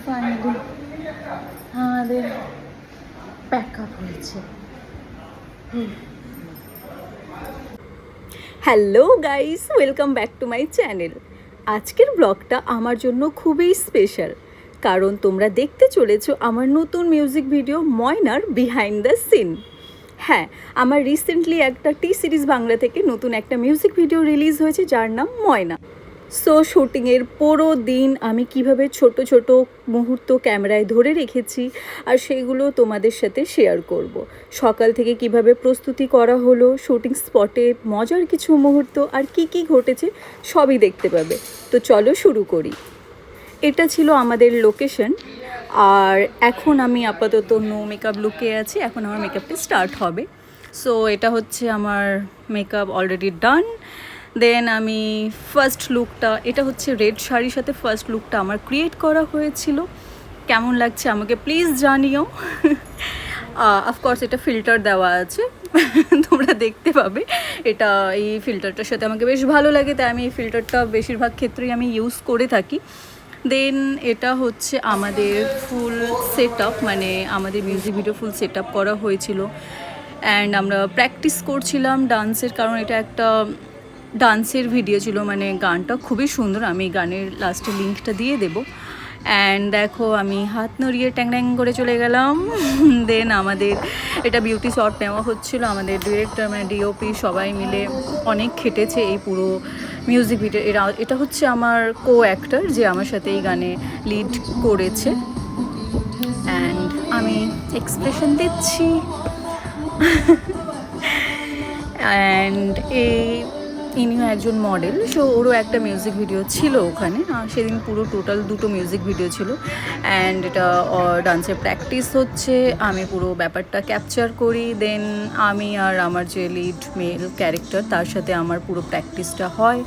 Finally আমাদের pack up হয়েছে। Hello guys, welcome back to my channel. আজকের ব্লগটা আমার জন্য খুবই স্পেশাল, কারণ তোমরা দেখতে চলেছো আমার নতুন মিউজিক ভিডিও ময়নার বিহাইন্ড দ্য সিন। হ্যাঁ, আমার রিসেন্টলি একটা টি সিরিজ বাংলা থেকে নতুন একটা মিউজিক ভিডিও রিলিজ হয়েছে, যার নাম ময়না। সো শুটিংয়ের পুরো দিন আমি কিভাবে ছোট ছোট মুহূর্ত ক্যামেরায় ধরে রেখেছি আর সেইগুলো তোমাদের সাথে শেয়ার করব। সকাল থেকে কিভাবে প্রস্তুতি করা হলো, শুটিং স্পটে মজার কিছু মুহূর্ত আর কি কি ঘটেছে সবই দেখতে পাবে। তো চলো শুরু করি। এটা ছিল আমাদের লোকেশন, আর এখন আমি আপাতত নো মেকআপ লুকে আছি। এখন আমার মেকআপটা স্টার্ট হবে। সো এটা হচ্ছে আমার মেকআপ অলরেডি ডান। দেন আমি ফার্স্ট লুকটা, এটা হচ্ছে রেড শাড়ির সাথে ফার্স্ট লুকটা আমার ক্রিয়েট করা হয়েছিল। কেমন লাগছে আমাকে প্লিজ জানিও। অফকোর্স এটা ফিল্টার দেওয়া আছে, তোমরা দেখতে পাবে। এটা এই ফিল্টারটার সাথে আমাকে বেশ ভালো লাগে, তাই আমি এই ফিল্টারটা বেশিরভাগ ক্ষেত্রেই আমি ইউজ করে থাকি। দেন এটা হচ্ছে আমাদের ফুল সেট আপ, মানে আমাদের music video full set up করা হয়েছিল। অ্যান্ড আমরা প্র্যাকটিস করছিলাম ডান্সের, কারণ এটা একটা ডান্সের ভিডিও ছিল, মানে গানটা খুবই সুন্দর। আমি গানের লাস্টে লিঙ্কটা দিয়ে দেবো। অ্যান্ড দেখো আমি হাত নড়িয়ে ট্যাং ট্যাং করে চলে গেলাম। দেন আমাদের এটা বিউটি শট নেওয়া হচ্ছিলো। আমাদের ডিরেক্টর মানে ডিওপি সবাই মিলে অনেক খেটেছে এই পুরো মিউজিক ভিডিও। এটা হচ্ছে আমার কো অ্যাক্টর, যে আমার সাথে এই গানে লিড করেছে। অ্যান্ড আমি এক্সপ্রেশন দিচ্ছি। অ্যান্ড ইনিও একজন মডেল, সো ওরও একটা মিউজিক ভিডিও ছিল ওখানে। সেদিন পুরো টোটাল 2টো মিউজিক ভিডিও ছিল। অ্যান্ড এটা ডান্সের প্র্যাকটিস হচ্ছে, আমি পুরো ব্যাপারটা ক্যাপচার করি। দেন আমি আর আমার যে লিড মেল ক্যারেক্টার, তার সাথে আমার পুরো প্র্যাকটিসটা হয়।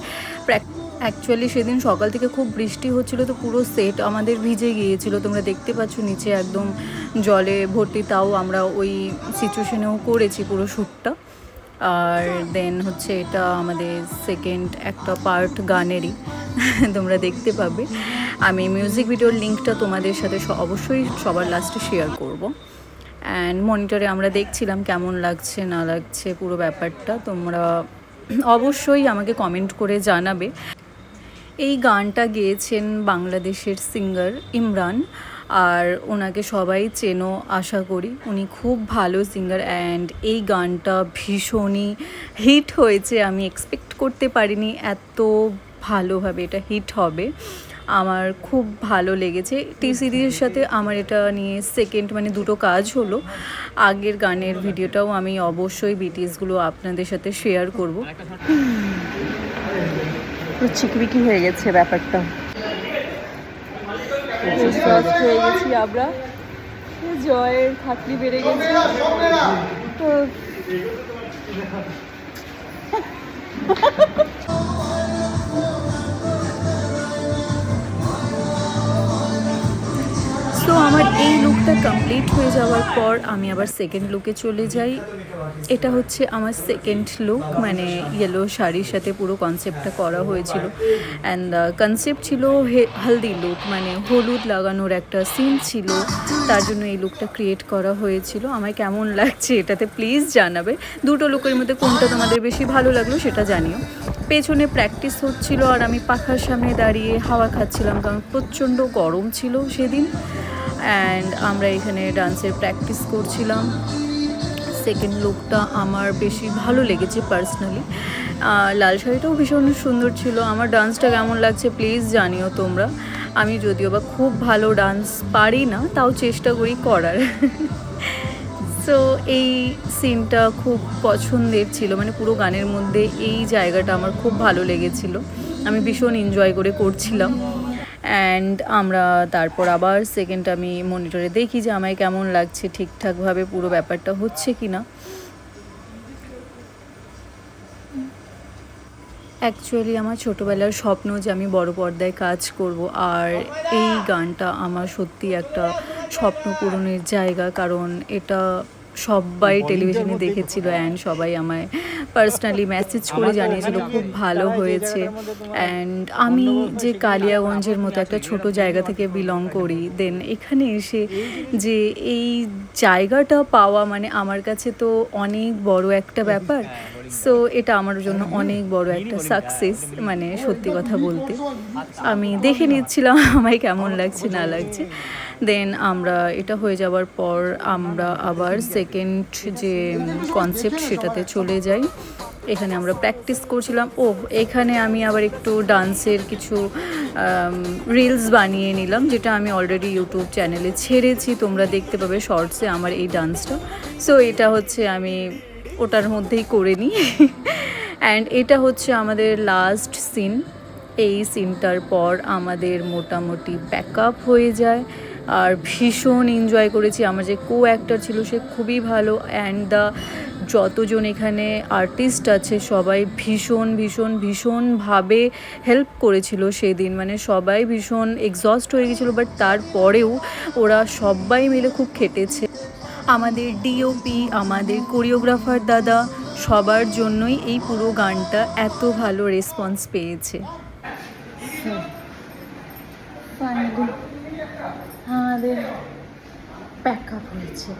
অ্যাকচুয়ালি সেদিন সকাল থেকে খুব বৃষ্টি হচ্ছিল, তো পুরো সেট আমাদের ভিজে গিয়েছিল। তোমরা দেখতে পাচ্ছ নিচে একদম জলে ভর্তি, তাও আমরা ওই সিচুয়েশনেও করেছি পুরো শ্যুটটা। আর দেন হচ্ছে এটা আমাদের সেকেন্ড একটা পার্ট গানেরই, তোমরা দেখতে পাবে। আমি মিউজিক ভিডিওর লিঙ্কটা তোমাদের সাথে অবশ্যই সবার লাস্টে শেয়ার করব। অ্যান্ড মনিটরে আমরা দেখছিলাম কেমন লাগছে না লাগছে পুরো ব্যাপারটা। তোমরা অবশ্যই আমাকে কমেন্ট করে জানাবে। এই গানটা গেয়েছেন বাংলাদেশের সিঙ্গার ইমরান, আর ওনাকে সবাই চেনো আশা করি। উনি খুব ভালো সিঙ্গার। অ্যান্ড এই গানটা ভীষণই হিট হয়েছে। আমি এক্সপেক্ট করতে পারিনি এত ভালোভাবে এটা হিট হবে। আমার খুব ভালো লেগেছে। টি সিরিজের সাথে আমার এটা নিয়ে সেকেন্ড, মানে 2টো কাজ হলো। আগের গানের ভিডিওটাও আমি অবশ্যই বিটিএসগুলো আপনাদের সাথে শেয়ার করব। চিকবিকি হয়ে গেছে ব্যাপারটা, হয়ে গেছি আমরা। জয়ের খাটনি বেড়ে গেছে। সো আমার এই লুকটা কমপ্লিট হয়ে যাওয়ার পর আমি আবার সেকেন্ড লুকে চলে যাই। এটা হচ্ছে আমার সেকেন্ড লুক, মানে ইয়েলো শাড়ির সাথে পুরো কনসেপ্টটা করা হয়েছিল। অ্যান্ড কনসেপ্ট ছিল হলদি লুক, মানে হলুদ লাগানোর একটা সিন ছিল, তার জন্য এই লুকটা ক্রিয়েট করা হয়েছিল। আমায় কেমন লাগছে এটাতে প্লিজ জানাবে। 2টো লুকের মধ্যে কোনটা তোমাদের বেশি ভালো লাগলো সেটা জানিও। পেছনে প্র্যাকটিস হচ্ছিল, আর আমি পাখার সামনে দাঁড়িয়ে হাওয়া খাচ্ছিলাম, কারণ প্রচণ্ড গরম ছিল সেদিন। অ্যান্ড আমরা এখানে ডান্সের প্র্যাকটিস করছিলাম। সেকেন্ড লুকটা আমার বেশি ভালো লেগেছে পার্সোনালি। লাল শাড়িটাও ভীষণ সুন্দর ছিল। আমার ডান্সটা কেমন লাগছে প্লিজ জানিও তোমরা। আমি যদিও বা খুব ভালো ডান্স পারি না, তাও চেষ্টা করি করার। সো এই সিনটা খুব পছন্দের ছিল, মানে পুরো গানের মধ্যে এই জায়গাটা আমার খুব ভালো লেগেছিল। আমি ভীষণ এনজয় করে করছিলাম। অ্যান্ড আমরা তারপর আবার সেকেন্ড আমি মনিটরে দেখি যে আমায় কেমন লাগছে, ঠিকঠাকভাবে পুরো ব্যাপারটা হচ্ছে কি না। অ্যাকচুয়ালি আমার ছোটোবেলার স্বপ্ন যে আমি বড় পর্দায় কাজ করব, আর এই গানটা আমার সত্যি একটা স্বপ্ন পূরণের জায়গা। কারণ এটা সবাই টেলিভিশনে দেখেছিল অ্যান্ড সবাই আমায় পার্সোনালি মেসেজ করে জানিয়েছিল খুব ভালো হয়েছে। অ্যান্ড আমি যে কালিয়াগঞ্জের মতো একটা ছোট জায়গা থেকে বিলং করি, দেন এখানে এসে যে এই জায়গাটা পাওয়া মানে আমার কাছে তো অনেক বড় একটা ব্যাপার। সো এটা আমার জন্য অনেক বড় একটা সাকসেস, মানে সত্যি কথা বলতে। আমি দেখে নিচ্ছিলাম আমায় কেমন লাগছে না লাগছে। দেন আমরা এটা হয়ে যাওয়ার পর আমরা আবার সেকেন্ড যে কনসেপ্ট সেটাতে চলে যাই। এখানে আমরা প্র্যাকটিস করছিলাম। এখানে আমি আবার একটু ডান্সের কিছু রিলস বানিয়ে নিলাম, যেটা আমি অলরেডি ইউটিউব চ্যানেলে ছেড়েছি, তোমরা দেখতে পাবে শর্টসে আমার এই ডান্সটা। সো এটা হচ্ছে আমি ওটার মধ্যেই করে নিই। অ্যান্ড এটা হচ্ছে আমাদের লাস্ট সিন। এই সিনটার পর আমাদের মোটামুটি প্যাকআপ হয়ে যায়। আর ভীষণ এনজয় করেছি। আমার যে কো অ্যাক্টর ছিল সে খুবই ভালো, অ্যান্ড যতজন এখানে আর্টিস্ট আছে সবাই ভীষণ ভীষণ ভীষণভাবে হেল্প করেছিল সেদিন। মানে সবাই ভীষণ এক্সস্ট হয়ে গেছিলো, বাট তারপরেও ওরা সবাই মিলে খুব খেটেছে। আমাদের ডিওপি, আমাদের কোরিওগ্রাফার দাদা, সবার জন্যই এই পুরো গানটা এত ভালো রেসপন্স পেয়েছে। ফাইনালি আমাদের প্যাক আপ হয়েছে।